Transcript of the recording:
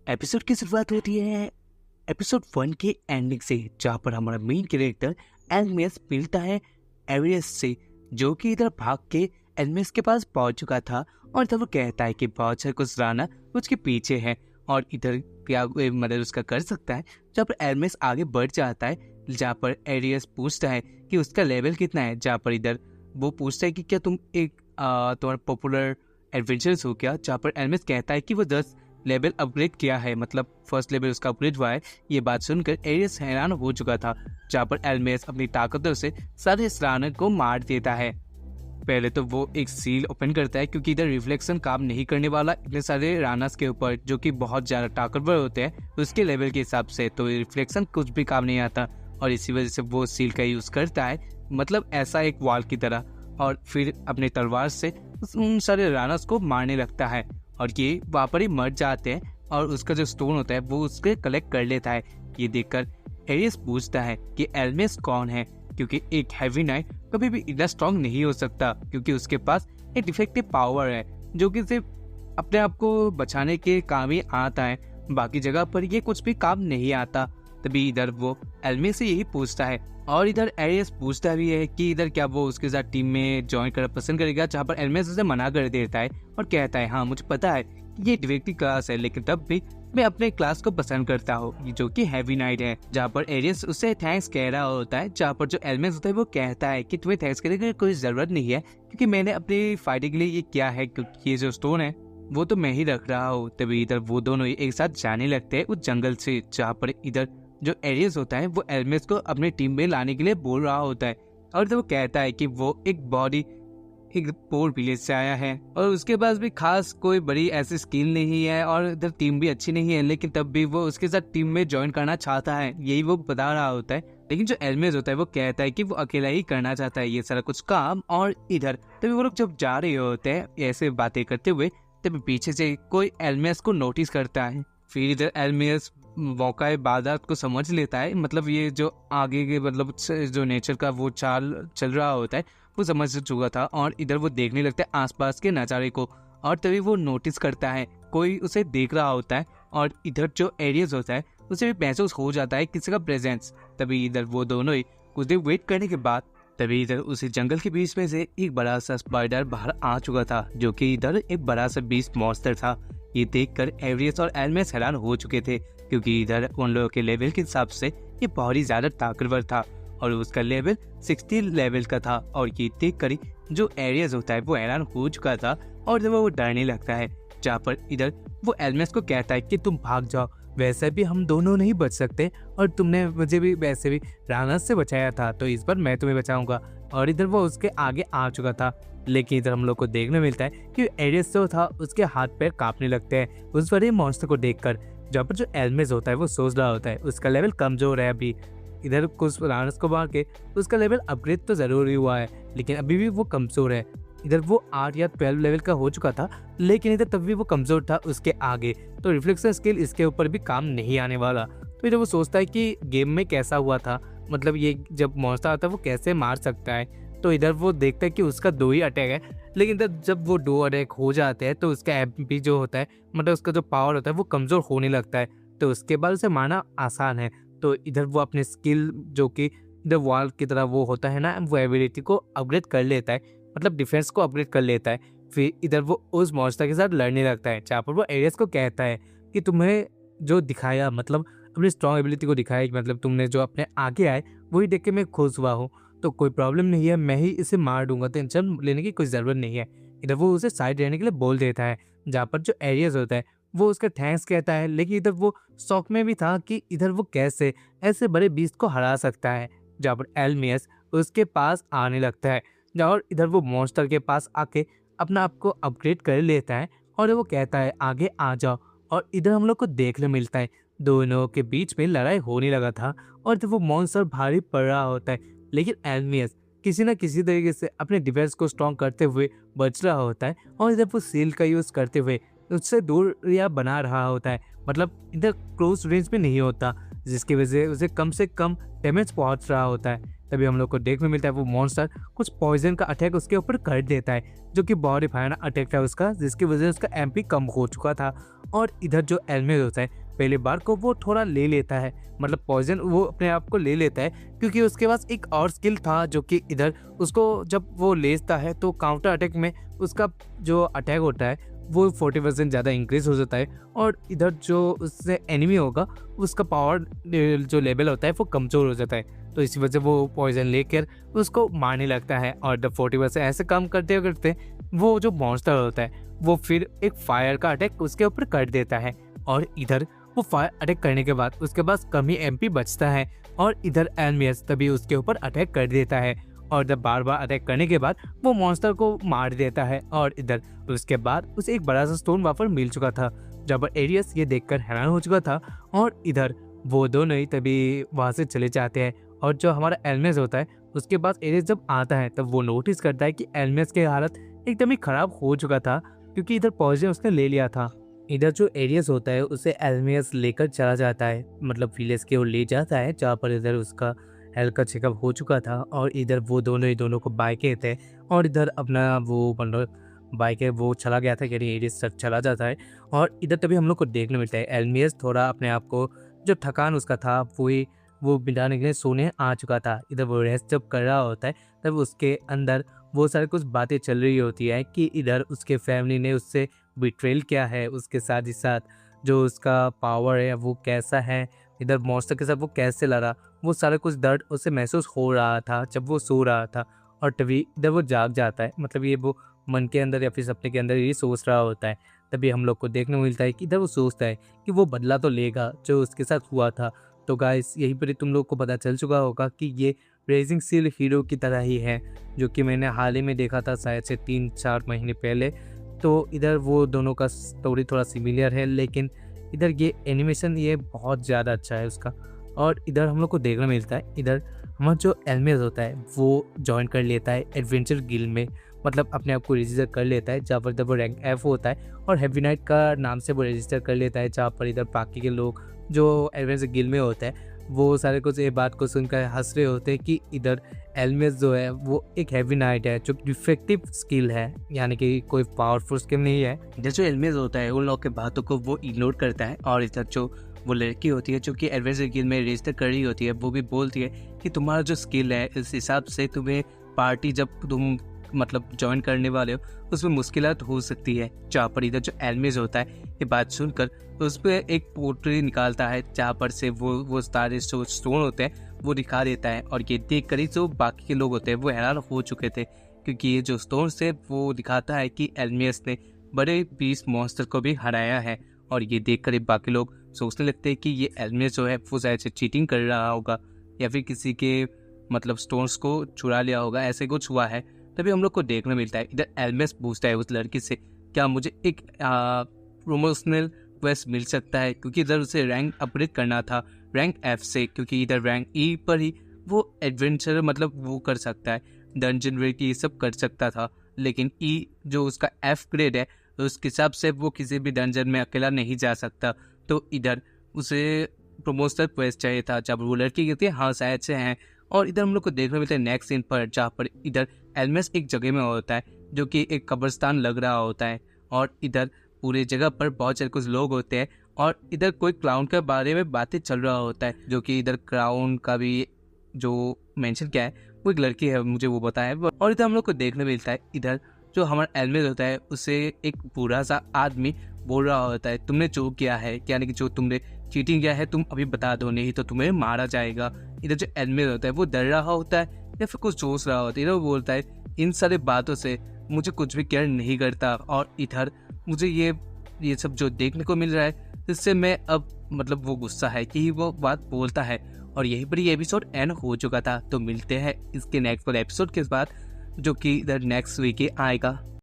Episode की शुरुआत होती है एपिसोड 1 के एंडिंग से, जहाँ पर हमारा मेन कैरेक्टर एल्मियस मिलता है एरियस से, जो कि इधर भाग के एल्मियस के पास पहुंच चुका था। और तब वो कहता है कि बहुत सारे कुछ राना उसके पीछे है और इधर क्या मदद उसका कर सकता है। जहाँ पर एल्मियस आगे बढ़ जाता है, जहाँ पर एरियस पूछता है कि उसका लेवल कितना है। जहाँ पर इधर वो पूछता है कि क्या तुम एक तुम्हारा पॉपुलर एडवेंचर्स हो क्या। जहाँ पर एल्मियस कहता है कि वो 10 लेवल अपग्रेड किया है, मतलब फर्स्ट लेवल उसका अपग्रेड हुआ है। ये बात सुनकर एरियस हैरान हो चुका था, जहाँ पर एल्मियस अपनी ताकतों से सारे राना को मार देता है। पहले तो वो एक सील ओपन करता है, क्योंकि इधर रिफ्लेक्शन काम नहीं करने वाला इतने सारे रानास के ऊपर, जो कि बहुत ज़्यादा ताकतवर होते हैं उसके लेवल के हिसाब से, तो रिफ्लेक्शन कुछ भी काम नहीं आता। और इसी वजह से वो सील का यूज़ करता है, मतलब ऐसा एक वॉल की तरह, और फिर अपने तलवार से उन सारे रानास को मारने लगता है। और ये वहाँ पर ही मर जाते हैं, और उसका जो स्टोन होता है वो उसके कलेक्ट कर लेता है। ये देखकर एरियस पूछता है कि एल्मियस कौन है, क्योंकि एक हैवी नाइट कभी भी इतना स्ट्रॉन्ग नहीं हो सकता, क्योंकि उसके पास एक डिफेक्टिव पावर है जो कि सिर्फ अपने आप को बचाने के काम ही आता है, बाकी जगह पर ये कुछ भी काम नहीं आता। तभी इधर वो एल्मियस से यही पूछता है, और इधर एरियस पूछता भी है कि इधर क्या वो उसके साथ टीम में ज्वाइन करना पसंद करेगा। जहाँ पर एल्मियस उसे मना कर देता है और कहता है हाँ मुझे पता है कि ये डिफेक्टिव क्लास है, लेकिन तब भी मैं अपने क्लास को पसंद करता हूँ, जो कि हैवी नाइट है। जहाँ पर एरियस उससे थैंक्स कह रहा होता है, जहाँ पर जो एल्मियस होता है वो कहता है कि तुम्हें थैंक्स करने की कोई जरूरत नहीं है, क्योंकि मैंने अपनी फाइटिंग के लिए ये किया है, क्योंकि ये जो स्टोन है वो तो मैं ही रख रहा हूँ। तभी इधर वो दोनों एक साथ जाने लगते हैं उस जंगल से, जहाँ पर इधर जो एरियस होता है वो एल्मियस को अपने टीम में लाने के लिए बोल रहा होता है। और तो वो कहता है कि वो एक पोर विलेज से आया है और उसके पास भी खास कोई बड़ी ऐसी स्किल नहीं है, और इधर टीम भी अच्छी नहीं है, लेकिन तब भी वो उसके साथ टीम में ज्वाइन करना चाहता है, यही वो बता रहा होता है। लेकिन जो एल्मियस होता है वो कहता है कि वो अकेला ही करना चाहता है ये सारा कुछ काम। और इधर तभी वो लोग जब जा रहे होते हैं ऐसे बातें करते हुए, तभी पीछे से कोई एल्मियस को नोटिस करता है। फिर इधर एल्मियस मौका बादात को समझ लेता है, मतलब ये जो आगे के मतलब जो नेचर का वो चाल चल रहा होता है वो समझ चुका था। और इधर वो देखने लगता है आसपास के नज़ारे को, और तभी वो नोटिस करता है कोई उसे देख रहा होता है, और इधर जो एरियस होता है उसे भी महसूस हो जाता है किसी का प्रेजेंस। तभी इधर वो दोनों ही कुछ देर वेट करने के बाद तभी इधर उसी जंगल के बीच में से एक बड़ा सा स्पाइडर बाहर आ चुका था, जो कि इधर एक बड़ा सा बीस्ट मॉन्स्टर था। ये देखकर एरियस और एल्मियस हैरान हो चुके थे, क्योंकि इधर उन लोगों के लेवल के हिसाब से ये बहुत ही ज्यादा ताकतवर था, और उसका लेवल 60 लेवल का था। और ये देख कर जो एरियस होता है वो हैरान हो चुका था, और जब वो डरने लगता है, जहाँ पर इधर वो एल्मियस को कहता है कि तुम भाग जाओ, वैसे भी हम दोनों नहीं बच सकते, और तुमने मुझे भी वैसे भी रानस से बचाया था, तो इस बार मैं तुम्हें बचाऊंगा। और इधर वो उसके आगे आ चुका था, लेकिन इधर हम लोग को देखने मिलता है कि एरियस जो था उसके हाथ पैर कांपने लगते हैं उस बड़े मॉन्स्टर को देखकर। जहाँ पर जो एल्मियस होता है वो सोच रहा होता है उसका लेवल कमजोर है अभी, इधर कुछ रानस को मार के उसका लेवल अपग्रेड तो जरूरी हुआ है, लेकिन अभी भी वो कमजोर है। इधर वो 8 या 12 लेवल का हो चुका था, लेकिन इधर तब भी वो कमजोर था उसके आगे, तो रिफ्लेक्शन स्किल इसके ऊपर भी काम नहीं आने वाला। तो इधर वो सोचता है कि गेम में कैसा हुआ था, मतलब ये जब मॉन्स्टर आता है वो कैसे मार सकता है। तो इधर वो देखता है कि उसका 2 ही अटैक है, लेकिन इधर जब वो 2 अटैक हो जाते हैं तो उसका एमपी जो होता है, मतलब उसका जो पावर होता है वो कमजोर होने लगता है, तो उसके बाद उसे मारना आसान है। तो इधर वो अपने स्किल जो कि इधर वॉल की तरह वो होता है ना, वो एबिलिटी को अपग्रेड कर लेता है, मतलब डिफेंस को अपग्रेड कर लेता है। फिर इधर वो उस मॉन्स्टर के साथ लड़ने लगता है, जहाँ पर वो एरियस को कहता है कि तुम्हें जो दिखाया, मतलब अपनी स्ट्रॉन्ग एबिलिटी को दिखाया, मतलब तुमने जो अपने आगे आए वही देख के मैं खुश हुआ हूँ, तो कोई प्रॉब्लम नहीं है, मैं ही इसे मार दूंगा, टेंशन लेने की कोई ज़रूरत नहीं है। इधर वो उसे साइड रहने के लिए बोल देता है, जहाँ पर जो एरियस होता है वो उसका थैंक्स कहता है, लेकिन इधर वो शौक में भी था कि इधर वो कैसे ऐसे बड़े बीस्ट को हरा सकता है। जहाँ पर एल्मियस उसके पास आने लगता है, और इधर वो मॉन्स्टर के पास आके अपना आप को अपग्रेड कर लेता है, और वो कहता है आगे आ जाओ। और इधर हम लोग को देखने मिलता है दोनों के बीच में लड़ाई होने लगा था, और जब वो मॉन्स्टर भारी पड़ रहा होता है, लेकिन एल्मियस किसी न किसी तरीके से अपने डिफेंस को स्ट्रॉन्ग करते हुए बच रहा होता है, और इधर वो सील का यूज़ करते हुए उससे दूरियां बना रहा होता है, मतलब इधर क्लोज रेंज में नहीं होता, जिसकी वजह से उसे कम डैमेज पहुंच रहा होता है। तभी हम लोग को देखने मिलता है वो मॉन्स्टर कुछ पॉइजन का अटैक उसके ऊपर कर देता है, जो कि बहुत ही भयानक अटैक था उसका, जिसकी वजह से उसका एमपी कम हो चुका था। और इधर जो एल्मेस होता है पहली बार को वो थोड़ा ले लेता है, मतलब पॉइजन वो अपने आप को ले लेता है, क्योंकि उसके पास एक और स्किल था जो कि इधर उसको जब वो लेता है तो काउंटर अटैक में उसका जो अटैक होता है वो 40% ज़्यादा इंक्रीज हो जाता है, और इधर जो उससे एनिमी होगा उसका पावर जो लेवल होता है वो कमज़ोर हो जाता है। तो इसी वजह से वो पॉइजन लेकर उसको मारने लगता है, और जब 40% ऐसे काम करते करते वो जो मॉन्स्टर होता है वो फिर एक फायर का अटैक उसके ऊपर कर देता है, और इधर वो फायर अटैक करने के बाद उसके पास कम ही एमपी बचता है, और इधर एल्मियस तभी उसके ऊपर अटैक कर देता है, और जब बार बार अटैक करने के बाद वो मॉन्स्टर को मार देता है। और इधर उसके बाद उसे एक बड़ा सा स्टोन वहाँ पर मिल चुका था, जब एरियस ये देखकर हैरान हो चुका था, और इधर वो दोनों ही तभी वहाँ से चले जाते हैं। और जो हमारा एल्मियस होता है उसके पास एरियस जब आता है तब वो नोटिस करता है कि एल्मियस की हालत एकदम ही खराब हो चुका था, क्योंकि इधर पॉइजन उसने ले लिया था। इधर जो एरियस होता है उसे एल्मियस लेकर चला जाता है, मतलब विलेज की ओर ले जाता है, जहाँ पर इधर उसका हेल्थ का चेकअप हो चुका था। और इधर वो दोनों ही दोनों को बाइकें थे, और इधर अपना वो मतलब बाइक है वो चला गया था, यानी एरियस सर चला जाता है। और इधर तभी हम लोग को देखने मिलता है एल्मियस थोड़ा अपने आप को जो थकान उसका था वो मिटाने के लिए सोने आ चुका था। इधर वो रेस्ट जब कर रहा होता है तब उसके अंदर वो सारी कुछ बातें चल रही होती है कि इधर उसके फैमिली ने उससे बिट्रेल किया है, उसके साथ ही साथ जो उसका पावर है वो कैसा है, इधर मॉन्स्टर के साथ वो कैसे लड़ा, वो सारा कुछ दर्द उसे महसूस हो रहा था जब वो सो रहा था। और तभी इधर वो जाग जाता है, मतलब ये वो मन के अंदर या फिर सपने के अंदर ये सोच रहा होता है। तभी हम लोग को देखने को मिलता है कि इधर वो सोचता है कि वो बदला तो लेगा जो उसके साथ हुआ था। तो गाइस यहीं पर ही तुम लोग को पता चल चुका होगा कि ये रेजिंग सील हीरो की तरह ही है, जो कि मैंने हाल ही में देखा था शायद से 3-4 महीने पहले। तो इधर वो दोनों का स्टोरी थोड़ा सिमिलर है, लेकिन इधर ये एनिमेशन ये बहुत ज़्यादा अच्छा है उसका। और इधर हम लोग को देखने मिलता है इधर हमारा जो एल्मियस होता है वो ज्वाइन कर लेता है एडवेंचर गिल्ड में, मतलब अपने आप को रजिस्टर कर लेता है, जहाँ पर वो रैंक F होता है, और हैवी नाइट का नाम से वो रजिस्टर कर लेता है, जहाँ पर इधर बाकी के लोग जो एडवेंचर गिल्ड में होते हैं वो सारे कुछ ये बात को सुनकर हंस रहे होते हैं कि इधर एल्मियस जो है वो एक हैवी नाइट है जो डिफेक्टिव स्किल है, यानी कि कोई पावरफुल स्किल नहीं है। इधर जो एल्मियस होता है उन लोगों के बातों को वो इग्नोर करता है, और इधर जो वो लड़की होती है जो कि एडवेंचर गिल्ड में रजिस्टर कर रही होती है वो भी बोलती है कि तुम्हारा जो स्किल है इस हिसाब से तुम्हें पार्टी जब तुम मतलब ज्वाइन करने वाले हो उसमें मुश्किलात हो सकती है। जहाँ पर इधर जो एल्मियस होता है ये बात सुनकर उस पर एक पोट्री निकालता है, जहाँ पर से वो सारे स्टोन होते हैं वो दिखा देता है, और ये देख कर ही जो बाकी के लोग होते हैं वो हैरान हो चुके थे, क्योंकि ये जो स्टोन से वो दिखाता है कि एल्मियस ने बड़े बीस मॉन्स्टर को भी हराया है। और ये देख कर बाकी लोग सोचने लगते हैं कि ये एल्मियस जो है वो शायद से चीटिंग कर रहा होगा, या फिर किसी के मतलब स्टोन्स को चुरा लिया होगा, ऐसे कुछ हुआ है। तभी हम लोग को देखने मिलता है इधर एल्मियस पूछता है उस लड़की से क्या मुझे एक प्रोमोशनल क्वेस्ट मिल सकता है, क्योंकि इधर उसे रैंक अपग्रेड करना था रैंक F से, क्योंकि इधर रैंक E पर ही वो एडवेंचर मतलब वो कर सकता है, डंजन रेड ये सब कर सकता था, लेकिन E जो उसका F ग्रेड है तो उसके हिसाब से वो किसी भी डंजन में अकेला नहीं जा सकता। तो इधर उसे प्रमोशनल क्वेस्ट चाहिए था। जब वो लड़की कहती है हाँ शायद से हैं, और इधर हम लोग को देखने मिलता है नेक्स्ट सीन पर, जहाँ पर इधर एल्मियस एक जगह में होता है जो कि एक कब्रिस्तान लग रहा होता है, और इधर पूरे जगह पर बहुत सारे कुछ लोग होते हैं, और इधर कोई क्राउन के बारे में बातें चल रहा होता है, जो कि इधर क्राउन का भी जो मेंशन किया है वो एक लड़की है, मुझे वो बताया। और इधर हम लोग को देखने मिलता है इधर जो हमारा एल्मियस होता है उसे एक बुरा सा आदमी बोल रहा होता है तुमने जो किया है, यानी कि जो तुमने चीटिंग किया है तुम अभी बता दो नहीं तो तुम्हें मारा जाएगा। इधर जो एल्मियस होता है वो डर रहा होता है या फिर कुछ सोच रहा होता है, इधर वो बोलता है इन सारे बातों से मुझे कुछ भी केयर नहीं करता, और इधर मुझे ये सब जो देखने को मिल रहा है इससे मैं अब मतलब वो गुस्सा है कि वो बात बोलता है। और यहीं पर ये एपिसोड एंड हो चुका था। तो मिलते हैं इसके नेक्स्ट वाले एपिसोड के बाद, जो कि इधर नेक्स्ट वीक ही आएगा।